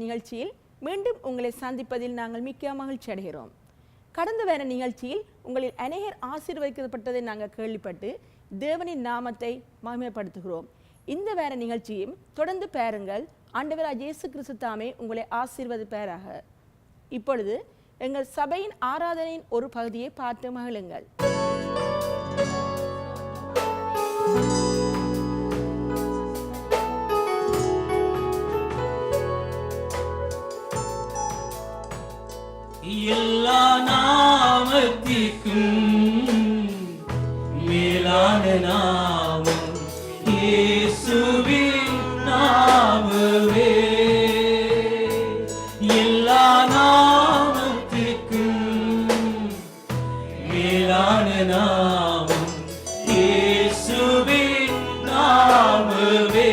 நிகழ்ச்சியில் மீண்டும் உங்களை சந்திப்பதில் நாங்கள் மிக்க மகிழ்ச்சி அடைகிறோம். கடந்த வார நிகழ்ச்சியில் உங்களில் அநேகர் ஆசீர்வதிக்கப்பட்டதை நாங்கள் கேள்விப்பட்டு தேவனின் நாமத்தை மகிமைப்படுத்துகிறோம். இந்த வார நிகழ்ச்சியும் தொடர்ந்து பாருங்கள். ஆண்டவராகிய இயேசு கிறிஸ்து தாமே உங்களை ஆசீர்வதிப்பாராக. இப்பொழுது எங்கள் சபையின் ஆராதனையின் ஒரு பகுதியை பார்த்து மகிழுங்கள். எல்லா நாமத்திற்கும் மேலான நாமம் இயேசுவின் நாமமே. எல்லா நாமத்திற்கும் மேலான நாமம் இயேசுவின் நாமமே.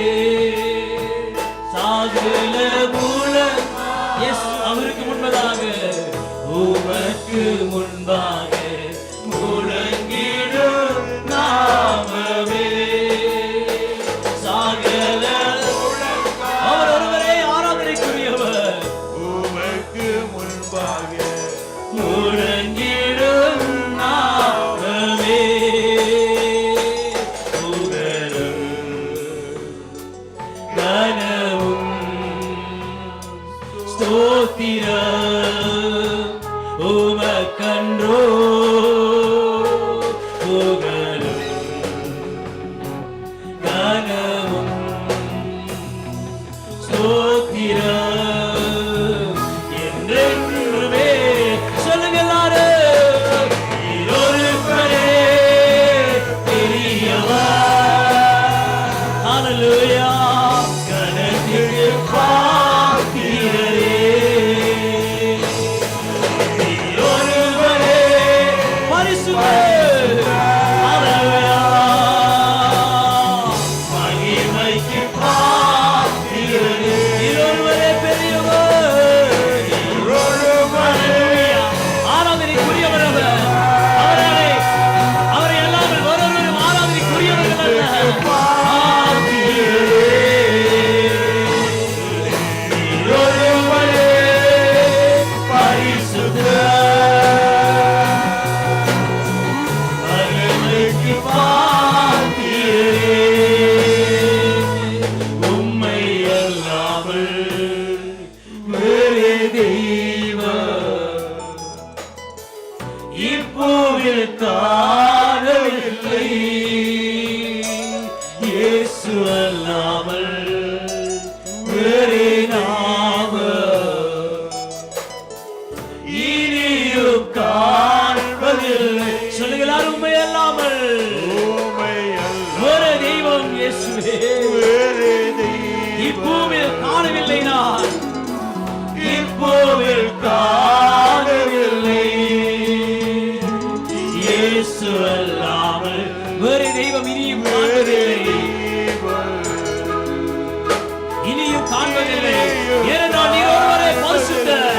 சாகல மூலம் அவருக்கு முன்பதாக உமக்கு முன்பாக முழங்கிடும் நாமமே. சாகல அவர் ஒருவரே ஆராதனைக்குரியவர். உமக்கு முன்பாக முழங்கிடும் நாமமே. புகழும் கனவும் ஸ்தோத்திரம் உமக்கன்றோ. புகழும் கனவும் ஸ்தோத்திரம் என்றென்றுமே. சொல்லுங்க எல்லாரும். ஒருவரே பெரியவர். ஹல்லேலூயா. கனத்திற்கு பாத்திரரே. இனியும் காண்பதில்லை. ஏனென்றால் நீர் ஒருவரே பரிசுத்தர்.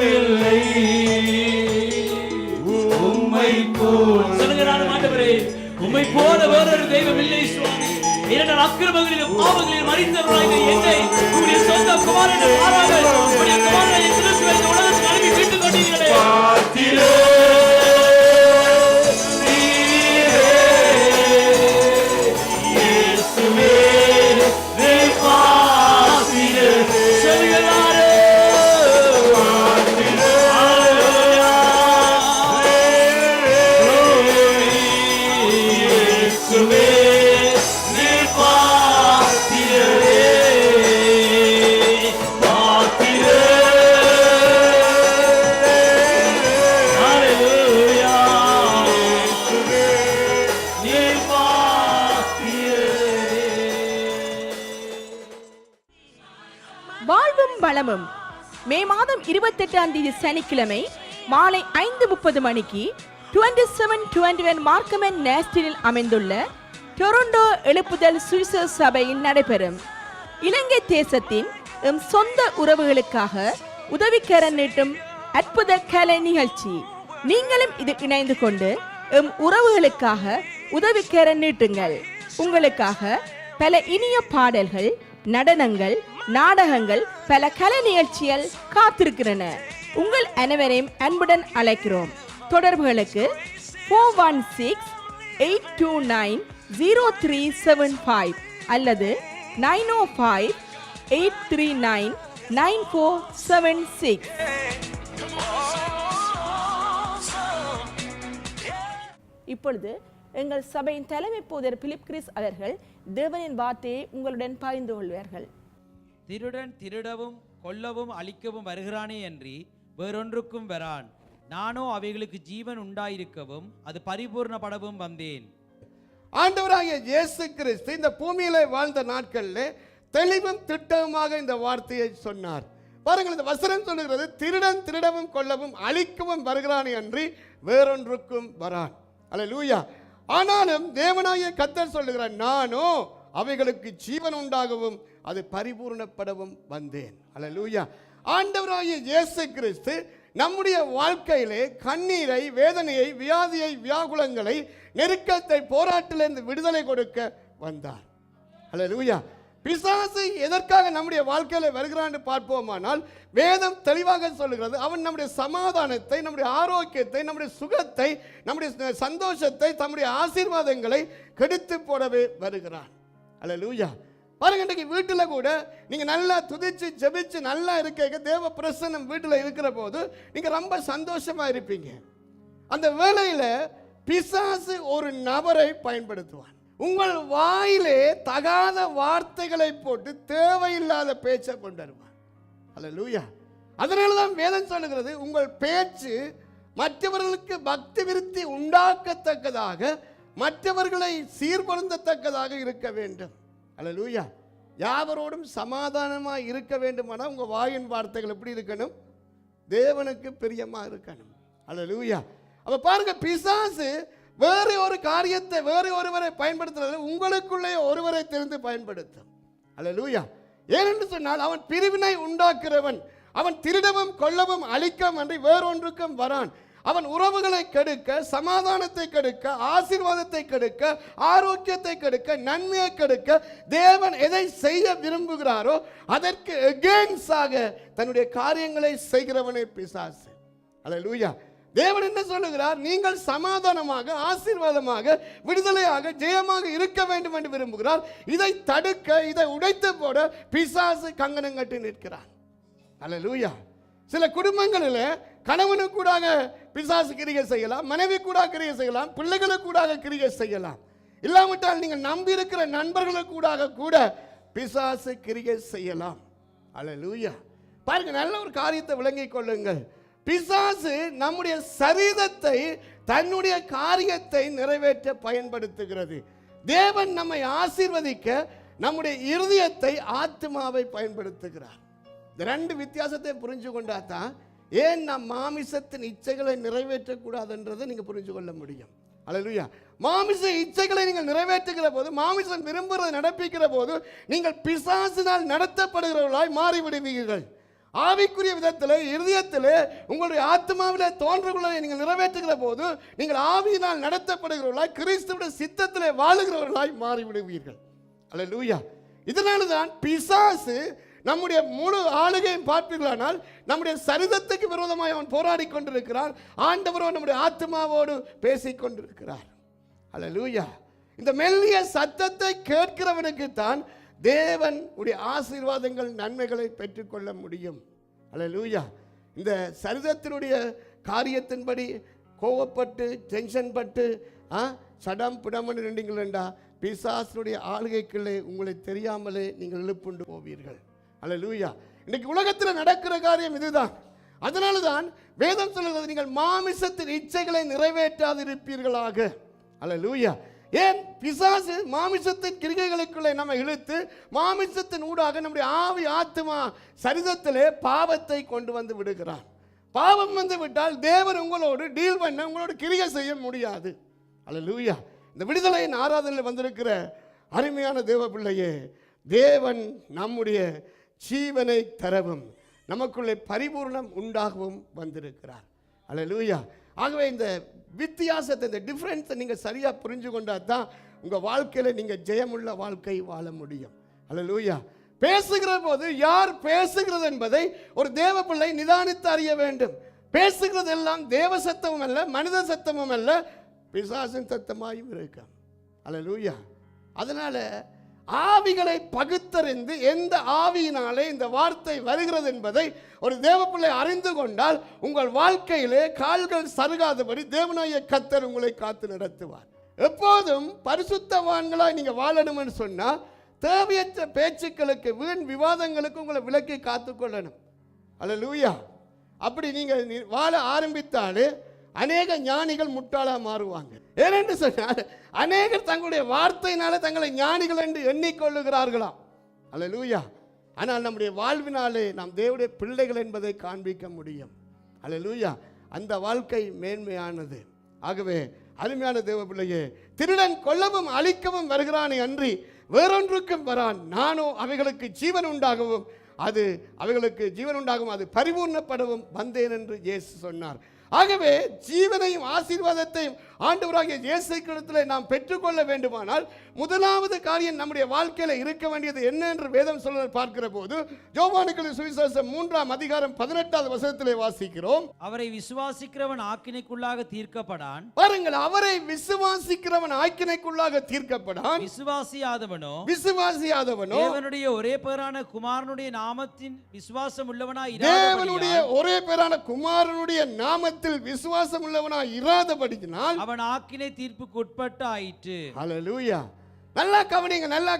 இல்லை உம்மை போல். சொல்லுங்க நானும் ஆண்டவரே, உம்மை போல வேறொரு தெய்வம் இல்லை சுவாமி. இரண்டு அக்கிரமங்களிலும் பாவங்களிலும் மரித்தவர்களாக என்னை உங்களுடைய சொந்த குமாரனை மாறாக உங்களுடைய குமாரனை கிறிஸ்துவை இந்த உலகத்துக்கு அனுப்பி மீட்டுக் கொண்டீர்களே. பாத்திரே இயேசுவே நீ பாத்திரே. சொல்லுகிறாரே பாத்திரே. இயேசுவே வாழ்வும் வளமும் மே மாதம் 28ஆம் தேதி சனிக்கிழமை மாலை 5:30 மணிக்கு 2721 மார்க்கமன் நேஸ்டினில் அமைந்துள்ள டொரண்டோ எழுப்புதல் சுவிசேஷ சபையில் நடைபெறும். இலங்கை தேசத்தின் எம் சொந்த உறவுகளுக்காக உதவிக்கரம் நீட்டும் அற்புத கலை நிகழ்ச்சி. நீங்களும் இதில் இணைந்து கொண்டு எம் உறவுகளுக்காக உதவிக்கரம் நீட்டுங்கள். உங்களுக்காக பல இனிய பாடல்கள், நடனங்கள், நாடகங்கள், பல கலை நிகழ்ச்சிகள் காத்திருக்கிறன. உங்கள் அனைவரையும் அன்புடன் அழைக்கிறோம். தொடர்புகளுக்கு 416-829-0375 அல்லது 905-839-9476. இப்பொழுது எங்கள் சபையின் தலைமை போதர் பிலிப் கிறிஸ் அவர்கள் தேவனின் வார்த்தையை உங்களுடன் பகிர்ந்து கொள்வார்கள். திருடன் திருடவும் கொல்லவும் அழிக்கவும் வருகிறானே அன்றி வேறொன்றுக்கும் வரான். நானோ அவைகளுக்கு ஜீவன் உண்டாயிருக்கவும் அது பரிபூர்ணப்படவும் வந்தேன். ஆண்டவராகிய இயேசு கிறிஸ்து இந்த பூமியிலே வாழ்ந்த நாட்களில் தெளிவும் திட்டமாக இந்த வார்த்தையை சொன்னார். பாருங்கள், இந்த வசனம் சொல்லுகிறது, திருடன் திருடவும் கொல்லவும் அழிக்கவும் வருகிறானே அன்றி வேறொன்றுக்கும் வரான். அல்லேலூயா. ஆனாலும் தேவனாகிய கர்த்தர் சொல்லுகிறார், நானோ அவைகளுக்கு ஜீவன் உண்டாகவும் அது பரிபூர்ணப்படவும் வந்தேன். அல்லேலூயா. ஆண்டவராகிய இயேசு கிறிஸ்து நம்முடைய வாழ்க்கையிலே கண்ணீரை, வேதனையை, வியாதியை, வியாகுலங்களை, நெருக்கத்தை, போராட்டிலிருந்து விடுதலை கொடுக்க வந்தார். அல்லேலூயா. பிசாசு எதற்காக நம்முடைய வாழ்க்கையில வருகிறான்னு பார்ப்போமானால் வேதம் தெளிவாக சொல்லுகிறது, அவன் நம்முடைய சமாதானத்தை, நம்முடைய ஆரோக்கியத்தை, நம்முடைய சுகத்தை, நம்முடைய சந்தோஷத்தை, தம்முடைய ஆசீர்வாதங்களை கெடுத்து போடவே வருகிறான். அல்லேலூயா. பாருங்க, இன்றைக்கு வீட்டில் கூட நீங்க நல்லா துதிச்சு ஜெபிச்சு நல்லா இருக்க, தேவ பிரசன்னம் வீட்டில் இருக்கிற போது நீங்க ரொம்ப சந்தோஷமா இருப்பீங்க. அந்த வேளையில பிசாசு ஒரு நபரை பயன்படுத்துவான். உங்கள் வாயிலே தகாத வார்த்தைகளை போட்டு தேவையில்லாத பேச்சை கொண்டு வருவான். அல்லேலூயா. அதனாலதான் வேதம் சொல்லுகிறது, உங்கள் பேச்சு மற்றவர்களுக்கு பக்தி விருத்தி உண்டாக்கத்தக்கதாக, மற்றவர்களை சீர்படுத்தத்தக்கதாக இருக்க வேண்டும். அல்லேலூயா. யாவரோடும் சமாதானமாக இருக்க வேண்டுமானால் உங்கள் வாயின் வார்த்தைகள் எப்படி இருக்கணும்? தேவனுக்கு பிரியமாக இருக்கணும். அல்லேலூயா. அப்ப பாருங்க, பிசாசு வேறு ஒரு காரியத்தை, வேறு ஒருவரை பயன்படுத்துறது உங்களுக்குள்ளே ஒருவரை தெரிந்து பயன்படுத்தும். அல்லேலூயா. ஏனென்று சொன்னால் அவன் பிரிவினை உண்டாக்குறவன். அவன் திருடவும் கொல்லவும் அழிக்கவும் அன்றி வேறொன்றுக்கும் வரான். அவன் உறவுகளை கெடுக்க, சமாதானத்தை கெடுக்க, ஆசீர்வாதத்தை கெடுக்க, ஆரோக்கியத்தை கெடுக்க, நன்மையை கெடுக்க, தேவன் எதை செய்ய விரும்புகிறாரோ அதற்கு எகென்ஸ்டாக தன்னுடைய காரியங்களை செய்கிறவனே பிசாசு. அல்லேலூயா. தேவன் என்ன சொல்லுகிறார்? நீங்கள் சமாதானமாக, ஆசீர்வாதமாக, விடுதலையாக, ஜெயமாக இருக்க வேண்டும் என்று விரும்புகிறார். இதை தடுக்க, இதை உடைத்து போட பிசாசு கங்கணம் கட்டி நிற்கிறார். அல்லேலூயா. சில குடும்பங்களில் கணவனுக்கு கூடாக பிசாசு கிரியை செய்யலாம், மனைவி கூட கிரியை செய்யலாம், பிள்ளைகளுக்கு கூடாக கிரியை செய்யலாம். இல்லாவிட்டால் நீங்கள் நம்பி இருக்கிற நண்பர்களுக்கு கூடாக கூட பிசாசு கிரியை செய்யலாம். அல்லேலூயா. பாருங்க, நல்ல ஒரு காரியத்தை விளங்கிக் கொள்ளுங்கள். பிசாசு நம்முடைய சரீரத்தை தன்னுடைய காரியத்தை நிறைவேற்ற பயன்படுத்துகிறது. தேவன் நம்மை ஆசீர்வதிக்க நம்முடைய இருதயத்தை, ஆத்மாவை பயன்படுத்துகிறார். இந்த ரெண்டு வித்தியாசத்தை புரிஞ்சு கொண்டா தான் ஏன் நம் மாமிசத்தின் இச்சைகளை நிறைவேற்றக்கூடாதுன்றதை நீங்க புரிஞ்சு கொள்ள முடியும். அல்லேலூயா. மாமிச இச்சைகளை நீங்கள் நிறைவேற்றுகிற போது, மாமிசம் விரும்புகிறதை நடப்பிக்கிற போது நீங்கள் பிசாசினால் நடத்தப்படுகிறவர்களாய் மாறிவிடுவீர்கள். ஆவிக்குரிய விதத்தில் இருதயத்தில் உங்களுடைய ஆத்மாவிலே தோன்றங்களை நீங்கள் நிறைவேற்றுகிற போது நீங்கள் ஆவியினால் நடத்தப்படுகிறவர்களாய் கிறிஸ்துவுடைய சித்தத்திலே வாழுகிறவர்களாய் மாறிவிடுவீர்கள். அல்லேலூயா. இதனால தான் பிசாசு நம்முடைய முழு ஆளுகையும் பார்ப்பீர்களானால் நம்முடைய சரிதத்துக்கு விரோதமாய் அவன் போராடி கொண்டிருக்கிறான். ஆண்டவரோ நம்முடைய ஆத்மாவோடு பேசிக் கொண்டிருக்கிறார். அல்லேலூயா. இந்த மெல்லிய சத்தத்தை கேட்கிறவனுக்கு தான் தேவன் உடைய ஆசீர்வாதங்கள் நன்மைகளை பெற்றுக்கொள்ள முடியும். அல்லேலூயா. இந்த சரிதத்தினுடைய காரியத்தின்படி கோவப்பட்டு டென்ஷன் பட்டு சடம் புடமன் நின்றீங்களா, பிசாசுடைய ஆளுகைக்குள்ளே உங்களை தெரியாமலே நீங்கள் எழுப்புண்டு போவீர்கள். அல்லேலூயா. இன்னைக்கு உலகத்தில் நடக்கிற காரியம் இதுதான். அதனால தான் வேதம் சொல்லுகிறது, நீங்கள் மாமிசத்தின் இச்சைகளை நிறைவேற்றாது இருப்பீர்களாக. அல்லேலூயா. ஏன்? பிசாசு மாமிசத்தின் கிரிகைகளுக்குள்ளே நம்ம இழுத்து மாமிசத்தின் ஊடாக நம்முடைய ஆவி ஆத்மா சரிதத்திலே பாவத்தை கொண்டு வந்து விடுகிறான். பாவம் வந்து விட்டால் தேவன் உங்களோடு டீல் பண்ண, உங்களோடு கிரிகை செய்ய முடியாது. அல்லேலூயா. இந்த விடுதலையின் ஆராதனையில் வந்திருக்கிற அருமையான தேவ பிள்ளையே, தேவன் நம்முடைய ஜீவனை தரவும் நமக்குள்ளே பரிபூர்ணம் உண்டாகவும் வந்திருக்கிறார். அல்லேலூயா. ஆகவே இந்த வித்தியாசத்தை, இந்த டிஃப்ரென்ஸை நீங்கள் சரியாக புரிஞ்சு கொண்டா தான் உங்கள் வாழ்க்கையில் நீங்கள் ஜெயமுள்ள வாழ்க்கை வாழ முடியும். அல்லேலூயா. பேசுகிற போது யார் பேசுகிறது என்பதை ஒரு தேவ பிள்ளை நிதானித்து அறிய வேண்டும். பேசுகிறது எல்லாம் தேவ சத்தமும் அல்ல, மனித சத்தமும் அல்ல, பிசாசின் சத்தமாயும் இருக்கும். அல்லேலூயா. அதனால ஆவிகளை பகுத்தறிந்து எந்த ஆவியினாலே இந்த வார்த்தை வருகிறது என்பதை ஒரு தேவப்பிள்ளை அறிந்து கொண்டால் உங்கள் வாழ்க்கையிலே கால்கள் சருகாதபடி தேவனாய கர்த்தர் உங்களை காத்து நடத்துவார். எப்போதும் பரிசுத்தவான்களாய் நீங்க வாழணும்னு சொன்னா தேவையற்ற பேச்சுக்களுக்கு, வீண் விவாதங்களுக்கு உங்களை விலக்கி காத்துக்கொள்ளணும். அல்லேலூயா. அப்படி நீங்க வாழ ஆரம்பித்தாலே அநேக ஞானிகள் முட்டாளா மாறுவாங்க. ஏனென்று சொன்னால் அநேகர் தங்களுடைய வார்த்தையினால தங்களை ஞானிகள் என்று எண்ணிக்கொள்ளுகிறார்களாம். அல்லேலூயா. ஆனால் நம்முடைய வாழ்வினாலே நாம் தேவனுடைய பிள்ளைகள் என்பதை காண்பிக்க முடியும். அல்லேலூயா. அந்த வாழ்க்கை மேன்மையானது. ஆகவே அருமையான தேவ பிள்ளையே, திருடன் கொல்லவும் அழிக்கவும் வருகிறானே அன்றி வேறொன்றுக்கும் வரான், நானோ அவைகளுக்கு ஜீவன் உண்டாகவும் அது பரிபூர்ணப்படவும் வந்தேன் என்று இயேசு சொன்னார். ஆகவே ஜீவனையும் ஆசீர்வாதத்தையும் ஆண்டவராகிய இயேசு கிறிஸ்துவிலே நாம் பெற்றுக்கொள்ள வேண்டுமானால் முதலாவது காரியம் நம்முடைய வாழ்க்கையில் இருக்க வேண்டியது என்ன என்று வேதம் சொல்ல பார்க்கிற போது யோவானுக்கு சுவிசேஷம் 3:18 வசனத்திலே வாசிக்கிறோம். அவரை விசுவாசிக்கிறவன் ஆக்கினைக்குள்ளாக தீர்க்கப்படான். பாருங்கள், அவரை விசுவாசிக்கிறவன் ஆக்கினைக்குள்ளாக தீர்க்கப்படான். விசுவாசியாதவனோ தேவனுடைய ஒரே பேரான குமாரனுடைய நாமத்தின் விசுவாசம் உள்ளவனாய் தேவனுடைய ஒரே பேரான குமாரனுடைய நாமத்தில் விசுவாசம் உள்ளவனாய் இராதபடியினால் அவன் ஆக்கினை தீர்ப்புக்கு உட்பட்டு ஆயிற்று. ஹல்லேலூயா. நல்லா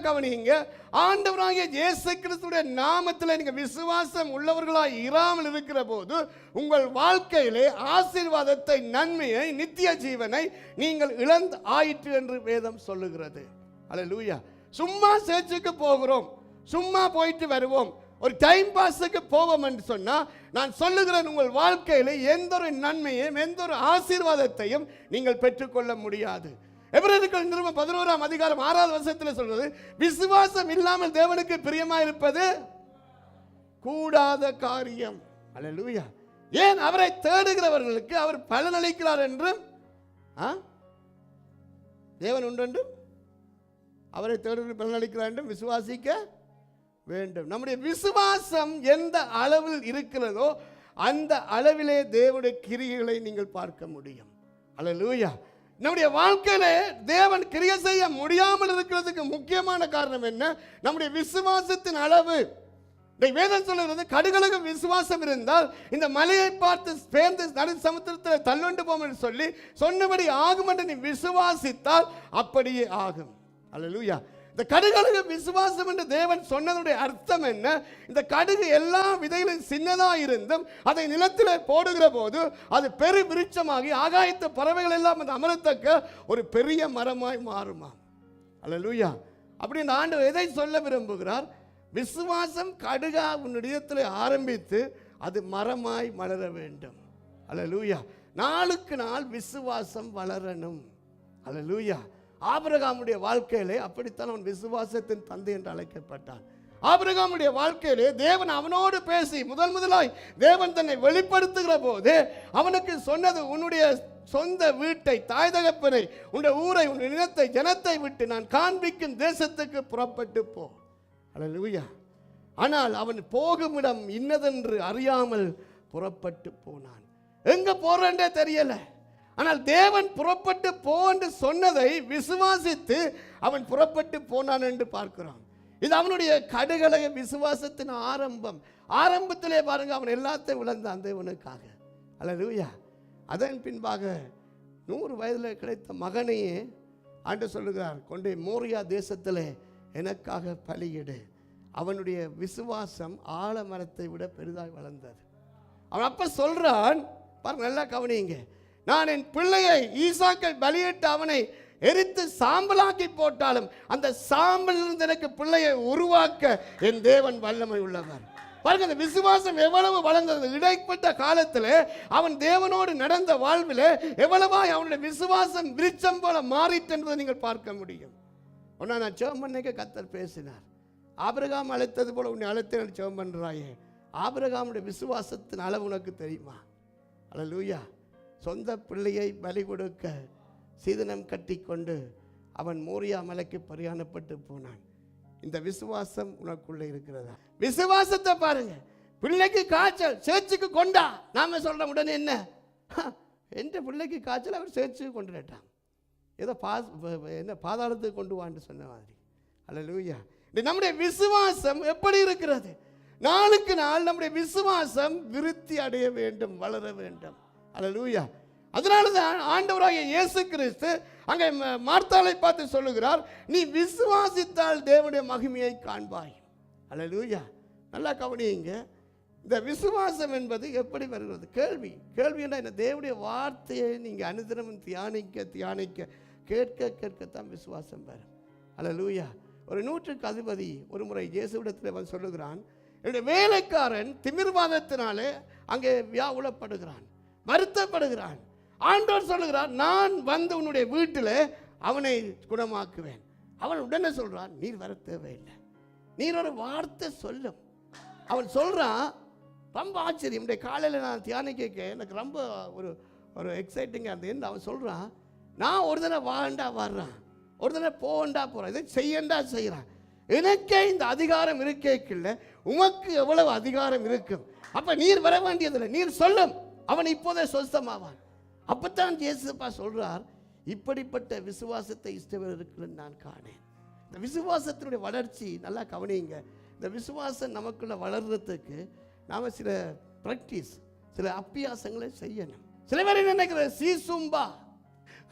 கவனிங்க. ஆண்டவராகிய இயேசு கிறிஸ்துவின் நாமத்தில் நீங்க விசுவாசம் உள்ளவர்களாய் இராமல் இருக்கிற போது உங்கள் வாழ்க்கையிலே ஆசீர்வாதத்தை, நன்மையை, நித்திய ஜீவனை நீங்கள் இழந்து ஆயிற்று என்று வேதம் சொல்லுகிறது. ஹல்லேலூயா. சும்மா சேர்ச்சுக்கு போகிறோம், சும்மா போயிட்டு வருவோம், ஒரு டைம் பாஸுக்கு போவோம் என்று சொன்னா நான் சொல்லுகிறேன், உங்கள் வாழ்க்கையில் எந்த ஒரு நன்மையும் எந்த ஒரு ஆசீர்வாதத்தையும் நீங்கள் பெற்றுக்கொள்ள முடியாது. எபிரேயர்கள் நிருபம் 11:6 சொல்றது, விசுவாசம் இல்லாமல் தேவனுக்கு பிரியமா இருப்பது கூடாத காரியம். அல்லேலூயா. ஏன்? அவரை தேடுகிறவர்களுக்கு அவர் பலனளிக்கிறார் என்றும் தேவன் உண்டென்றும் அவரை தேடுகிற பலனளிக்கிறார் என்றும் விசுவாசிக்க வேண்டும். நம்முடைய விசுவாசம் எந்த அளவில் இருக்கிறதோ அந்த அளவிலே தேவனுடைய கிரியைகளை நீங்கள் பார்க்க முடியும். அல்லேலூயா. நம்முடைய வாழ்க்கையில தேவன் கிரியை செய்ய முடியாமல் இருக்கிறதுக்கு முக்கியமான காரணம் என்ன? நம்முடைய விசுவாசத்தின் அளவு. வேதம் சொல்லுகிறது, கடுகளுக்கு விசுவாசம் இருந்தால் இந்த மலையை பார்த்து பேர்ந்து நடு சமுத்திரத்தில் தள்ளுண்டு போம் என்று சொல்லி சொன்னபடி ஆகும் என்று நீ விசுவாசித்தால் அப்படியே ஆகும். அல்லேலூயா. இந்த கடுகளுக்கு விசுவாசம் என்று தேவன் சொன்னதுடைய அர்த்தம் என்ன? இந்த கடுகு எல்லா விதைகளும் சின்னதாக இருந்தும் அதை நிலத்தில் போடுகிற போது அது பெரு விருட்சமாகி ஆகாயத்து பறவைகள் எல்லாம் அந்த அமரத்தக்க ஒரு பெரிய மரமாய் மாறுமா. அல்லேலூயா. அப்படி இந்த ஆண்டவர் எதை சொல்ல விரும்புகிறார்? விசுவாசம் கடுகா உன்னிடத்தில் ஆரம்பித்து அது மரமாய் வளர வேண்டும். அல்லேலூயா. நாளுக்கு நாள் விசுவாசம் வளரணும். அல்லேலூயா. ஆபிரகாமுடைய வாழ்க்கையிலே அப்படித்தான் அவன் விசுவாசத்தின் தந்தை என்று அழைக்கப்பட்டான். ஆபிரகாமுடைய வாழ்க்கையிலே தேவன் அவனோடு பேசி முதலாய் தேவன் தன்னை வெளிப்படுத்துகிற போது அவனுக்கு சொன்னது, உன்னுடைய சொந்த வீட்டை, தாய் தகப்பனை, உன்னுடைய ஊரை, உன்னுடைய நிலத்தை, ஜனத்தை விட்டு நான் காண்பிக்கும் தேசத்துக்கு புறப்பட்டு போ. அல்லேலூயா. ஆனால் அவன் போகும் இடம் இன்னதென்று அறியாமல் புறப்பட்டு போனான். எங்க போறேன்றே தெரியல. ஆனால் தேவன் புறப்பட்டு போ என்று சொன்னதை விசுவாசித்து அவன் புறப்பட்டு போனான் என்று பார்க்கிறோம். இது அவனுடைய கடுகளக விசுவாசத்தின் ஆரம்பம். ஆரம்பத்திலே பாருங்க, அவன் எல்லாத்தையும் இழந்தான் தேவனுக்காக. அல்லேலூயா. அதன் பின்பாக 100 வயதில் கிடைத்த மகனையே ஆண்டு சொல்லுகிறார், கொண்டே மோரியா தேசத்திலே எனக்காக பலியிடு. அவனுடைய விசுவாசம் ஆலமரத்தை விட பெரிதாய் வளர்ந்தது. அவன் அப்ப சொல்றான், பாருங்க நல்லா கவனிங்க, நான் என் பிள்ளையை ஈசாக்கை பலியிட்டு அவனை எரித்து சாம்பலாக்கி போட்டாலும் அந்த சாம்பலிலிருந்து எனக்கு பிள்ளையை உருவாக்க என் தேவன் வல்லமை உள்ளவர். பாருங்க, அந்த விசுவாசம் எவ்வளவு வளர்ந்தது. இடைப்பட்ட காலத்தில் அவன் தேவனோடு நடந்த வாழ்வில் எவ்வளவாய் அவனுடைய விசுவாசம் விருட்சம் போல மாறிட்டு என்பதை நீங்கள் பார்க்க முடியும். ஒன்னா நான் ஜெபம் பண்ண கர்த்தர் பேசினார், ஆபிரகாம் அழைத்தது போல உன்னை அழைத்தேன் ஜெபம் பண்றாயே. ஆபிரகாமுடைய விசுவாசத்தின் அளவு உனக்கு தெரியுமா? அல்லேலூயா. சொந்த பிள்ளையை பலி கொடுக்க சீதனம் கட்டி கொண்டு அவன் மோரியா மலைக்கு பரியாணப்பட்டு போனான். இந்த விசுவாசம் உனக்குள்ளே இருக்கிறதா? விசுவாசத்தை பாருங்க. பிள்ளைக்கு காய்ச்சல், சேர்ச்சுக்கு கொண்டா. நாம சொல்ற உடனே என்ன, என்ற பிள்ளைக்கு காய்ச்சல், அவர் சேர்ச்சுக்கு கொண்டுட்டான். ஏதோ என்ன பாதாளத்துக்கு கொண்டு வான்னு சொன்ன மாதிரி. அல்லேலூயா. நம்முடைய விசுவாசம் எப்படி இருக்கிறது? நாளுக்கு நாள் நம்முடைய விசுவாசம் விருத்தி அடைய வேண்டும், வளர வேண்டும். அல்லேலூயா. அதனால தான் ஆண்டவராகிய இயேசு கிறிஸ்து அங்கே மார்த்தாளை பார்த்து சொல்லுகிறார், நீ விசுவாசித்தால் தேவனுடைய மகிமையை காண்பாய். அல்லேலூயா. நல்லா கவனியுங்க. இந்த விசுவாசம் என்பது எப்படி வருகிறது? கேள்வி என்ன? தேவனுடைய வார்த்தையை நீங்கள் அனுதினமும் தியானிக்க கேட்கத்தான் விசுவாசம் வரும். அல்லேலூயா. ஒரு 100க்கு அதிபதி ஒரு முறை இயேசுவிடத்தில் வந்து சொல்லுகிறான், என்னுடைய வேலைக்காரன் திமிர்வாதத்தினாலே அங்கே வியாகுலப்படுகிறான், வருத்தப்படுகிறான். ஆண்டவர் சொல்லுகிறார், நான் வந்து உன்னுடைய வீட்டில் அவனை குணமாக்குவேன். அவன் உடனே சொல்றான், நீர் வர தேவையில்லை, நீர் ஒரு வார்த்தை சொல்லும். அவன் சொல்றான், ரொம்ப ஆச்சரியம். காலையில் நான் தியானிக்க எனக்கு ரொம்ப ஒரு எக்ஸைட்டிங்காக இருந்தது. அவன் சொல்றான், நான் ஒரு தடவை வாண்டா வர்றான், ஒரு தடவை போண்டா போகிறான், இதை செய்யண்டா செய்கிறான். எனக்கே இந்த அதிகாரம் இருக்கேக்கில்ல, உமக்கு எவ்வளவு அதிகாரம் இருக்கும்? அப்ப நீர் வர வேண்டியதில்லை, நீர் சொல்லும், அவன் இப்போதே சொஸ்தமாவான். அப்பத்தான் இயேசுப்பா சொல்றார், இப்படிப்பட்ட விசுவாசத்தை இஷ்டவர்களுக்கு நான் காணேன். இந்த விசுவாசத்தினுடைய வளர்ச்சி நல்லா கவனிங்க. இந்த விசுவாசம் நமக்குள்ள வளர்றதுக்கு நாம சில பிராக்டிஸ், சில அபியாசங்களை செய்யணும். சில பேர் நினைக்கிற சீசும்பா,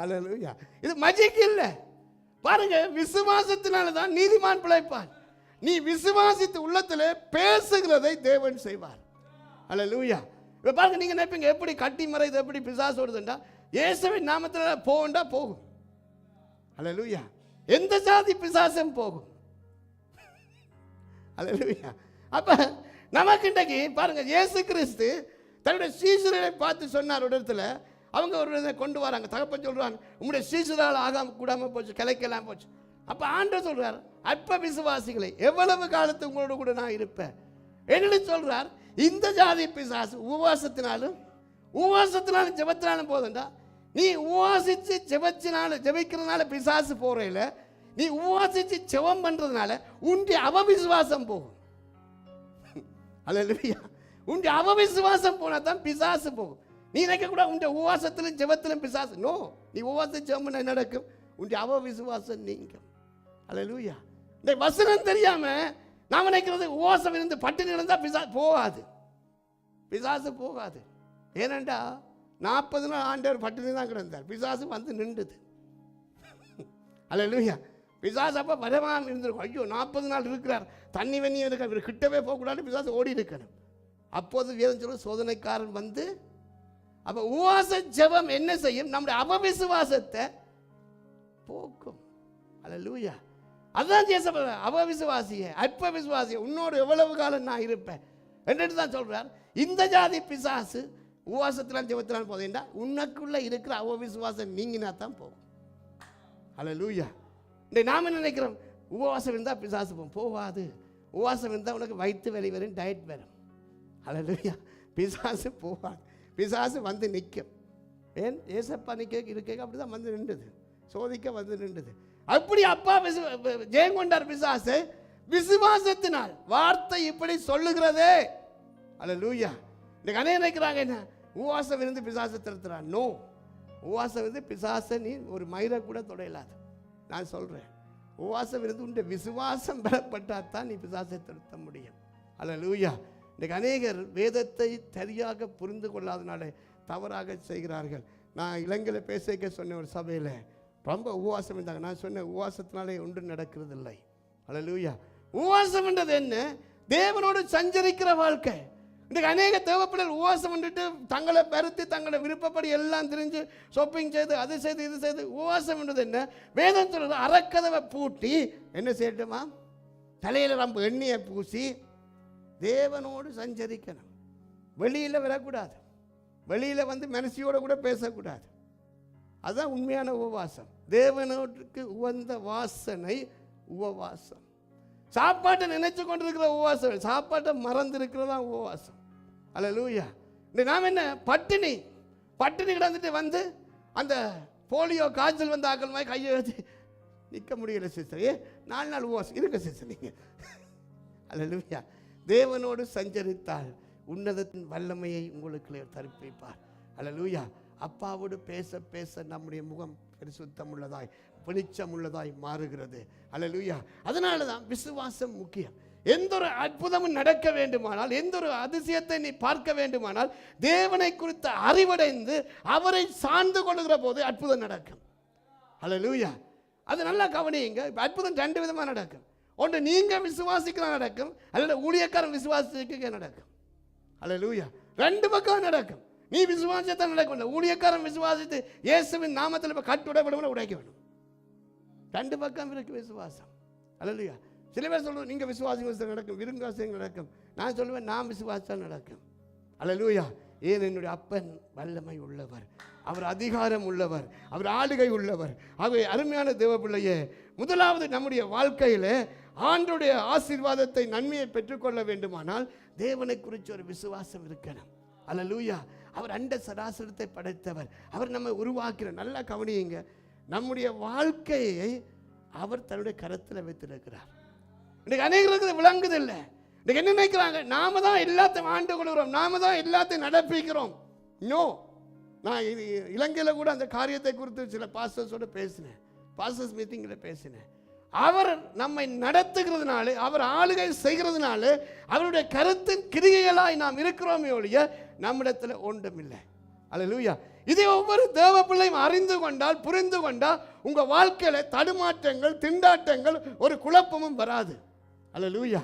அல்லேலூயா, இது மஜிக் இல்லை. பாருங்க, விசுவாசத்தினால தான் நீதிமான் பிழைப்பான். நீ விசுவாசித்து உள்ளத்தில் பேசுகிறதை தேவன் செய்வார். அல்லேலூயா. இப்போ பாருங்க, நீங்க நினைப்பீங்க எப்படி கட்டி மறைது, எப்படி பிசாசு வருதுண்டா, இயேசுவின் நாமத்தில் போகண்டா போகும். அல்லேலூயா. எந்த ஜாதி பிசாசும் போகும். அல்லேலூயா. அப்ப நமக்கு இன்றைக்கு பாருங்க, இயேசு கிறிஸ்து தன்னுடைய சீசரை பார்த்து சொன்னார். ஒரு இடத்துல அவங்க ஒரு இதை கொண்டு வராங்க. தகப்பன் சொல்றான், உங்களுடைய சீசரால் ஆகாம கூடாம போச்சு, கிளைக்கலாம் போச்சு. அப்ப ஆண்டவர் சொல்றார், அற்ப விசுவாசிகளை, எவ்வளவு காலத்து உங்களோட கூட நான் இருப்பேன் என்று சொல்றார். இந்த ஜாதி பிசாசு உபவாசத்தினாலும் ஜெபத்தினாலும் போதுண்டா. நீ உபவாசிச்சு ஜெபிக்கிறதுனால பிசாசு போறையில, நீ உபவாசிச்சு ஜெபம் பண்றதுனால உன்னுடைய அவவிசுவாசம் போகும். அல்லேலூயா. உன்னுடைய அவவிசுவாசம் போனா தான் பிசாசு போகும். நீ நினைக்க கூட உன்னுடைய உபவாசத்திலும் ஜெபத்திலும் பிசாசு. நோ, நீ உபவாசம் ஜெபம் பண்ண நடக்கும், உன்னுடைய அவவிசுவாசம் நீங்கும். அல்லேலூயா. இந்த வசனம் தெரியாம நான் நினைக்கிறது உபவாசம் இருந்து பட்டினி இருந்தா பிசாசு போகாது. பிசாசு போகாது. ஏனண்டா 40 நாள் ஆண்டவர் பட்டினி தான் கிடந்தார், பிசாசு வந்து நின்றுது. அல்லேலூயா. பிசாசு அப்ப வரமாம இருந்திருக்கும். ஐயோ 40 நாள் இருக்கிறார், தண்ணி வெண்ணி இருக்க, இவர் கிட்டவே போகக்கூடாது, பிசாசு ஓடி இருக்கணும். அப்போது வேதம் சொல்ல சோதனைக்காரன் வந்து, அப்ப உபவாச ஜெபம் என்ன செய்யும்? நம்முடைய அவவிசுவாசத்தை போக்கும். அல்லேலூயா. அதுதான் அவவிசுவாசிய, அற்ப விசுவாசிய, உன்னோடு எவ்வளவு காலம் நான் இருப்பேன் என்று தான் சொல்றார். இந்த ஜாதி பிசாசு உபவாசத்திலாம் ஜெபத்திலாம் போதேண்டா, உனக்குள்ள இருக்கிற அவவிசுவாசம் நீங்கினா தான் போகும். அல்லேலூயா. நாம நினைக்கிறோம் உபவாசம் இருந்தால் பிசாசு போகாது. உபவாசம் இருந்தால் உனக்கு வயிற்று வலி வரும், டயட் வரும். அல்லேலூயா. பிசாசு போவான், பிசாசு வந்து நிற்கும். ஏன் ஏசப்பா நிற்க இருக்க அப்படி தான் வந்து நின்றுது, சோதிக்க வந்து நின்றுது. அப்படி அப்பா ஜெயம் கொண்டார் பிசாசு விசுவாசத்தினால். வார்த்தை இப்படி சொல்லுகிறதே. அல்லேலூயா. இந்த கதையை நினைக்கிறாங்க என்ன, உபவாசம் இருந்து பிசாசை திருத்துறான். நோ, உபவாசம் இருந்து பிசாசை நீ ஒரு மயிரை கூட தொடையலாது. நான் சொல்கிறேன், உபவாசம் இருந்து உன்னுடைய விசுவாசம் பெறப்பட்டால் தான் நீ பிசாசை திருத்த முடியும். அல்லேலூயா. இன்றைக்கு அநேகர் வேதத்தை சரியாக புரிந்து கொள்ளாதனால தவறாக செய்கிறார்கள். நான் இலங்கையில் பேசிக்க சொன்ன ஒரு சபையில் ரொம்ப உபவாசம் இருந்தாங்க. நான் சொன்னேன், உபவாசத்தினாலே ஒன்றும் நடக்கிறது இல்லை. அல்லேலூயா. உபவாசம் என்றது என்ன? தேவனோடு சஞ்சரிக்கிற வாழ்க்கை. இன்றைக்கு அநேக தேவைப்படல் உபவாசம் பண்ணிட்டு தங்களை பருத்தி தங்களை விருப்பப்படி எல்லாம் தெரிஞ்சு ஷாப்பிங் செய்து அது செய்து இது செய்து. உபவாசம் என்றது என்ன? வேதம் சொல்றது அறக்கதவை பூட்டி என்ன செய்யட்டுமா, தலையில் ரொம்ப எண்ணெயை பூசி தேவனோடு சஞ்சரிக்கணும். வெளியில் வரக்கூடாது, வெளியில் வந்து மனசியோட கூட பேசக்கூடாது. அதுதான் உண்மையான உபவாசம். தேவனோட்டுக்கு உகந்த வாசனை உபவாசம். சாப்பாட்டை நினைச்சு கொண்டிருக்கிற உபவாசம், சாப்பாட்டை மறந்து இருக்கிறதா உபவாசம். அல்லேலூயா. இந்த நாம் என்ன பட்டினி கிடந்துட்டு வந்து அந்த போலியோ காய்ச்சல் வந்து ஆக்கள் மாதிரி கையை வச்சு நிற்க முடியல சிஸ்டர். 4 நாள் உபவாசம் இருக்க சிஸ்டர் நீங்கள். அல்லேலூயா. தேவனோடு சஞ்சரித்தால் உன்னதத்தின் வல்லமையை உங்களுக்கு தரிப்பிப்பார். அல்லேலூயா. அப்பாவோடு பேச பேச நம்முடைய முகம் பரிசுத்தம் உள்ளதாய் வெளிச்சம் உள்ளதாய் மாறுகிறது. அல்லேலூயா. அதனால தான் விசுவாசம் முக்கியம். எந்த ஒரு அற்புதமும் நடக்க வேண்டுமானால், எந்த ஒரு அதிசயத்தை நீ பார்க்க வேண்டுமானால், தேவனை குறித்த அறிவடைந்து அவரை சார்ந்து கொள்ளுகிற போது அற்புதம் நடக்கும். அல்லேலூயா. அது நல்லா கவனியுங்க. அற்புதம் 2 விதமாக நடக்கும். ஒன்று நீங்க விசுவாசிக்க நடக்கும், அல்லது ஊழியக்காரன் விசுவாசிக்க நடக்கும். அல்லேலூயா. 2 பக்கம் நடக்கும். நீ விசுவாசத்தை நடக்கும், ஊழியக்காரன் விசுவாசித்து இயேசுவின் நாமத்தில் கட்டுட விட உடைக்க வேண்டும். 2 பக்கம் இருக்கு விசுவாசம். அல்லேலூயா. சில பேர் சொல்லுவோம், நீங்கள் விசுவாசிகள் நடக்கும், விருங்காசியங்கள் நடக்கும். நான் சொல்லுவேன், நான் விசுவாசம் நடக்கும். அல்லேலூயா. ஏன் என்னுடைய அப்பன் வல்லமை உள்ளவர், அவர் அதிகாரம் உள்ளவர், அவர் ஆளுகை உள்ளவர். அவை அருமையான தேவ பிள்ளையே, முதலாவது நம்முடைய வாழ்க்கையில் ஆண்டோடைய ஆசீர்வாதத்தை நன்மையை பெற்றுக்கொள்ள வேண்டுமானால் தேவனை குறித்து ஒரு விசுவாசம் இருக்கணும். அல்லேலூயா. அவர் அண்ட சராசரத்தை படைத்தவர், அவர் நம்மை உருவாக்குற. நல்லா கவனியுங்க, நம்முடைய வாழ்க்கையை அவர் தன்னுடைய கரத்தில் வைத்திருக்கிறார். இன்றைக்கு அநேகருக்கு விளங்குதில்லை. இன்றைக்கு என்ன நினைக்கிறாங்க, நாம தான் எல்லாத்தையும் ஆண்டு கொள்கிறோம், நாம தான் எல்லாத்தையும் நடப்பிக்கிறோம். நோ. நான் இலங்கையில் கூட அந்த காரியத்தை குறித்து சில பாஸ்டர்ஸோடு பேசினேன், பாஸ்டர்ஸ் மீட்டிங்கில் பேசினேன். அவர் நம்மை நடத்துகிறதுனால, அவர் ஆளுகை செய்கிறதுனால, அவருடைய கருத்தின் கிரியைகளாய் நாம் இருக்கிறோமே ஒழிய நம்மிடத்தில் ஒன்றுமில்லை. அல்லேலூயா. இதை ஒவ்வொரு தேவ பிள்ளையும் அறிந்து கொண்டால், புரிந்து கொண்டால், உங்கள் வாழ்க்கையில் தடுமாற்றங்கள், திண்டாட்டங்கள், ஒரு குழப்பமும் வராது. அல்லேலூயா.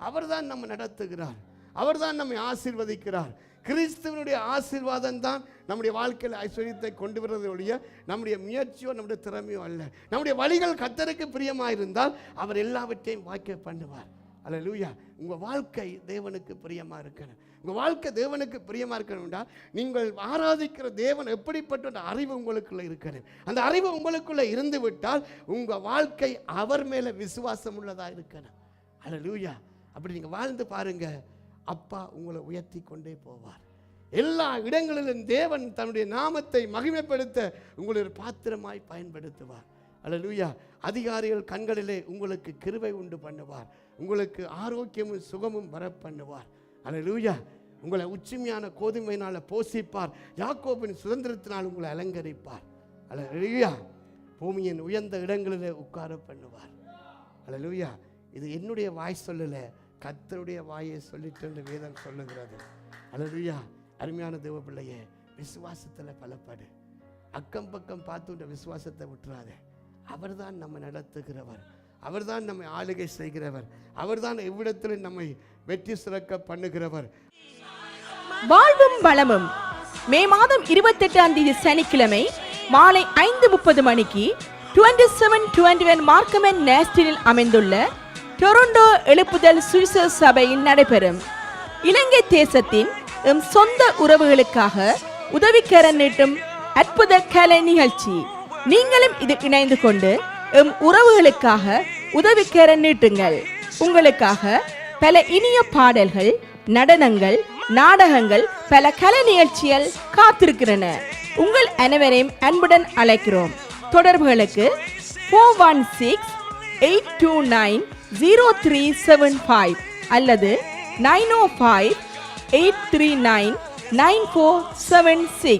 அவர் தான் நம்ம நடத்துகிறார், அவர் தான் நம்மை ஆசீர்வதிக்கிறார். கிறிஸ்துவனுடைய ஆசீர்வாதம் தான் நம்முடைய வாழ்க்கையில் ஐஸ்வர்யத்தை கொண்டு வருவதை ஒழிய நம்முடைய முயற்சியோ நம்முடைய திறமையோ அல்ல. நம்முடைய வழிகள் கர்த்தருக்கு பிரியமாக இருந்தால் அவர் எல்லாவற்றையும் வாய்க்க பண்ணுவார். அல்லேலூயா. உங்கள் வாழ்க்கை தேவனுக்கு பிரியமாக இருக்கணும். உங்கள் வாழ்க்கை தேவனுக்கு பிரியமாக இருக்கணும்னா நீங்கள் ஆராதிக்கிற தேவன் எப்படிப்பட்ட அறிவு உங்களுக்குள்ளே இருக்கணும். அந்த அறிவு உங்களுக்குள்ளே இருந்து விட்டால் உங்கள் வாழ்க்கை அவர் மேலே விசுவாசம் உள்ளதாக இருக்கணும். அல்லேலூயா. அப்படி நீங்கள் வாழ்ந்து பாருங்க, அப்பா உங்களை உயர்த்தி கொண்டே போவார். எல்லா இடங்களிலும் தேவன் தன்னுடைய நாமத்தை மகிமைப்படுத்த உங்களை ஒரு பாத்திரமாய் பயன்படுத்துவார். அல்லேலூயா. அதிகாரிகள் கண்களிலே உங்களுக்கு கிருபை உண்டு பண்ணுவார், உங்களுக்கு ஆரோக்கியமும் சுகமும் வர பண்ணுவார். அல்லேலூயா. உங்களை உச்சிமையான கோதுமையினால் போஷிப்பார், யாக்கோபின் சுதந்திரத்தினால் உங்களை அலங்கரிப்பார். அல்லேலூயா. பூமியின் உயர்ந்த இடங்களிலே உட்கார பண்ணுவார். அல்லேலூயா. இது என்னுடைய வாய் சொல்லலை, கர்த்தருடைய வாயை சொல்லிட்டு வேதம் சொல்லுகிறது. அல்லேலூயா. அருமையான தேவ பிள்ளையே, விசுவாசத்தில் பலப்படு. அக்கம் பக்கம் பார்த்து உள்ள விசுவாசத்தை விட்டுறாதே. அவர் தான் நம்ம நடத்துகிறவர், அவர் தான் நம்மை ஆளுகை செய்கிறவர், அவர் தான் எவ்விடத்தில் நம்மை வெற்றி சிறக்க பண்ணுகிறவர். வாழ்வும் வளமும் மே மாதம் 28ஆம் தேதி சனிக்கிழமை மாலை 5:30 மணிக்கு 2721 மார்க்கமன் நேஸ்டினில் அமைந்துள்ள டொரண்டோ எழுப்புதல் சுவிசேஷ சபையில் நடைபெறும். இலங்கை தேசத்தின் எம் சொந்த உறவுகளுக்காக உதவிக்கரம் நீட்டும் அற்புத கலை நிகழ்ச்சி. நீங்களும் இதில் இணைந்து கொண்டு எம் உறவுகளுக்காக உதவிக்கரம் நீட்டுங்கள். உங்களுக்காக பல இனிய பாடல்கள், நடனங்கள், நாடகங்கள், பல கலை நிகழ்ச்சிகள் காத்திருக்கிறன. உங்கள் அனைவரையும் அன்புடன் அழைக்கிறோம். தொடர்புகளுக்கு 416-829-0375 அல்லது 905-839-9476.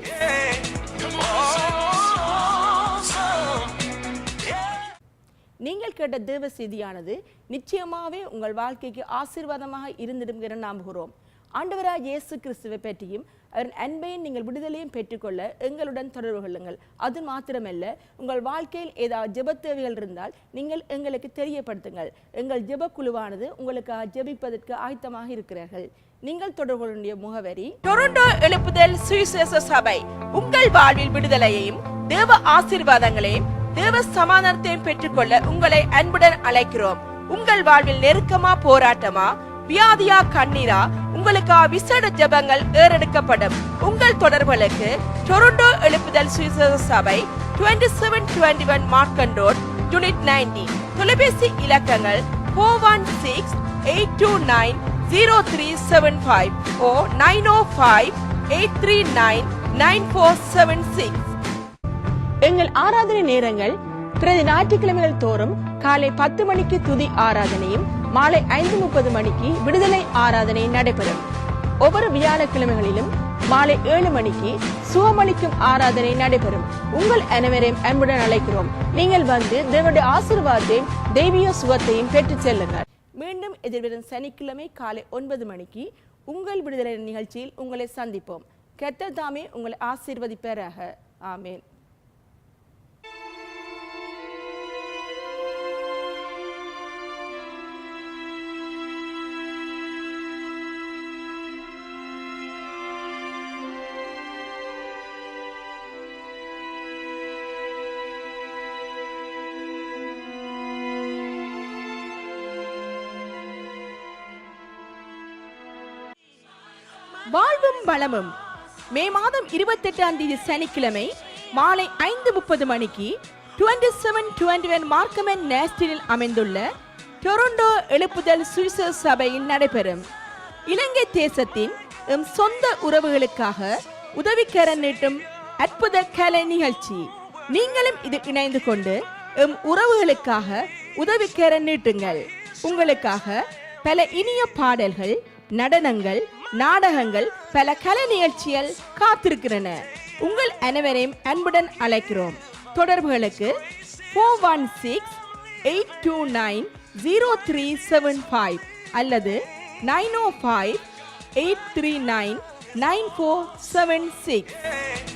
நீங்கள் கேட்ட தேவ செய்தியானது நிச்சயமாகவே உங்கள் வாழ்க்கைக்கு ஆசீர்வாதமாக இருந்திடும் என நம்புகிறோம். ஆண்டவராக இயேசு கிறிஸ்துவை பற்றியும் அவரின் அன்பையும் நீங்கள் விடுதலையும் பெற்றுக்கொள்ள எங்களுடன் தொடர்பு கொள்ளுங்கள். அது மாத்திரமல்ல, உங்கள் வாழ்க்கையில் ஏதாவது ஜெப தேவைகள் இருந்தால் நீங்கள் எங்களுக்கு தெரியப்படுத்துங்கள். எங்கள் ஜெப குழுவானது உங்களுக்காக ஜெபிப்பதற்கு ஆயத்தமாக இருக்கிறார்கள். நீங்கள் தொடர்பு கொள்ள முகவரி டொரண்டோ எழுப்புதல் சுவிசேஷ சபை. உங்கள் வாழ்வில் விடுதலையையும் தேவ ஆசீர்வாதங்களையும் தேவ சமாதானத்தையும் பெற்றுக்கொள்ள உங்களை அன்புடன் அழைக்கிறோம். உங்கள் வாழ்வில் நெருக்கமா, போராட்டமா, வியாதியா, கண்ணீரா, உங்களுக்கு விசேட ஜெபங்கள் ஏறெடுக்கப்படும். உங்கள் தொடர்புகளுக்கு டொரண்டோ எழுப்புதல் சுவிசேஷ சபை 2721 மார்க்கன் ரோட், யூனிட் 90. தொலைபேசி இலக்கங்கள் 416-829-0375 or 905-839-9476. எங்கள் ஆராதனை நேரங்கள் பிரதி ஞாயிற்றுக்கிழமைகள் தோறும் காலை 10 மணிக்கு துதி ஆராதனையும் மாலை 5:30 மணிக்கு விடுதலை ஆராதனை நடைபெறும். ஒவ்வொரு வியாழக்கிழமைகளிலும் மாலை 7 மணிக்கு சுகமளிக்கும் ஆராதனை நடைபெறும். உங்கள் அனைவரையும் அன்புடன் அழைக்கிறோம். நீங்கள் வந்து தேவனுடைய ஆசீர்வாதத்தையும் தெய்வீக சுகத்தையும் பெற்றுச் செல்லுங்கள். மீண்டும் எதிர்வரும் சனிக்கிழமை காலை 9 மணிக்கு உங்கள் விடுதலை நிகழ்ச்சியில் உங்களை சந்திப்போம். கர்த்தர் தாமே உங்களை ஆசீர்வதிப்பாராக. ஆமென். வாழ்வும் வளமும் மே மாதம் 28ஆம் தேதி சனிக்கிழமை மாலை 5:30 மணிக்கு 2721 மார்க்கமன் நேஸ்டினில் அமைந்துள்ள டொரண்டோ எழுப்புதல் சுவிசேஷ சபையில் நடைபெறும். இலங்கை தேசத்தின் எம் சொந்த உறவுகளுக்காக உதவிக்கரம் நீட்டும் அற்புத கலை நிகழ்ச்சி. நீங்களும் இதில் இணைந்து கொண்டு எம் உறவுகளுக்காக உதவிக்கரம் நீட்டுங்கள். உங்களுக்காக பல இனிய பாடல்கள், நடனங்கள், நாடகங்கள், பல கலை நிகழ்ச்சிகள் காத்திருக்கிறன. உங்கள் அனைவரையும் அன்புடன் அழைக்கிறோம். தொடர்புகளுக்கு 416-829-0375 அல்லது 905-839-9476.